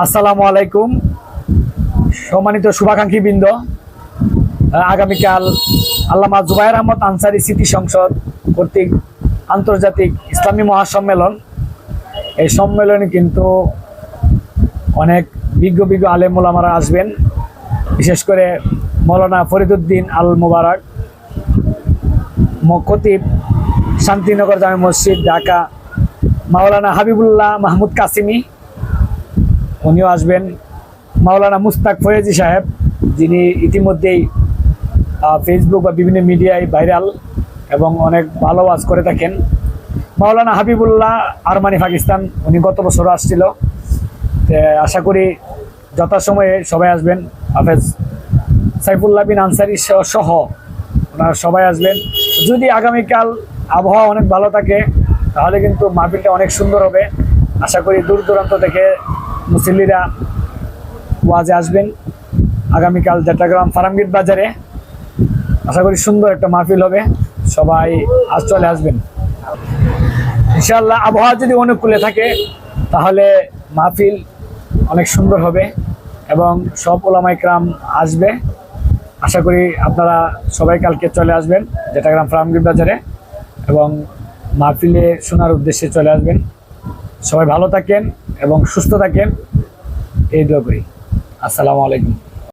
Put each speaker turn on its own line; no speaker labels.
আসসালামু আলাইকুম। সম্মানিত শুভাকাঙ্ক্ষী বৃন্দ, আগামীকাল আল্লামা জুবায়ের আহমদ আনসারী স্মৃতি সংসদ কর্তৃক আন্তর্জাতিক ইসলামী মহাসম্মেলন। এই সম্মেলনে কিন্তু অনেক বিজ্ঞ আলেম ওলামারা আসবেন। বিশেষ করে মৌলানা ফরিদউদ্দিন আল মুবারক, খতিব, শান্তিনগর জামে মসজিদ, ঢাকা, মাওলানা হাবিবুল্লাহ মাহমুদ কাসিমি উনিও আসবেন, মাওলানা মুস্তাক ফয়েজি সাহেব, যিনি ইতিমধ্যেই ফেসবুক বা বিভিন্ন মিডিয়ায় ভাইরাল এবং অনেক ভালো ওয়াজ করে থাকেন, মাওলানা হাবিবুল্লাহ আরমানি পাকিস্তান, উনি গত বছর আসছিল। আশা করি যথাসময়ে সবাই আসবেন। হাফেজ সাইফুল্লাহ বিন আনসারী সহ ওনারা সবাই আসবেন। যদি আগামীকাল আবহাওয়া অনেক ভালো থাকে তাহলে কিন্তু মাহফিলটা অনেক সুন্দর হবে। আশা করি দূর দূরান্ত থেকে মুসল্লিরা ওয়াজে আসবেন। আগামীকাল চট্টগ্রাম ফার্মগেট বাজারে আশা করি সুন্দর একটা মাহফিল হবে। সবাই চলে আসবেন ইনশাআল্লাহ। আবহাওয়া যদি অনুকূলে থাকে তাহলে মাহফিল অনেক সুন্দর হবে এবং সব উলামা ইকরাম আসবে। আশা করি আপনারা সবাই কালকে চলে আসবেন চট্টগ্রাম ফার্মগেট বাজারে এবং মাহফিলে শোনার উদ্দেশ্যে চলে আসবেন। সবাই ভালো থাকেন এবং সুস্থ থাকেন, এই দোয়া করি। আসসালামু আলাইকুম।